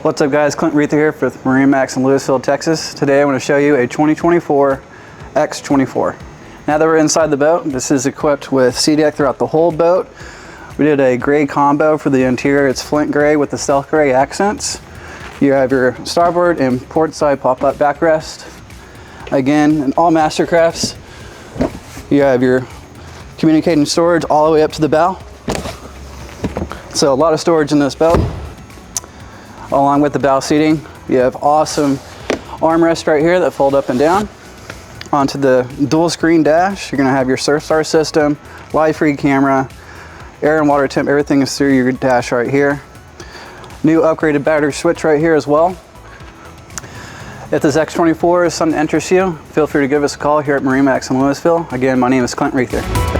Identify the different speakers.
Speaker 1: What's up guys, Clint Reether here for Marinemax in Lewisville, Texas. Today I want to show you a 2024 X24. Now that we're inside the boat, this is equipped with sea deck throughout the whole boat. We did a gray combo for the interior. It's flint gray with the stealth gray accents. You have your starboard and port side pop-up backrest. Again, in all MasterCrafts, you have your communicating storage all the way up to the bow. So a lot of storage in this boat. Along with the bow seating, you have awesome armrests right here that fold up and down. Onto the dual screen dash, you're gonna have your SurfStar system, live feed camera, air and water temp, everything is through your dash right here. New upgraded battery switch right here as well. If this X24 is something that interests you, feel free to give us a call here at Marinemax in Lewisville. Again, my name is Clint Reether.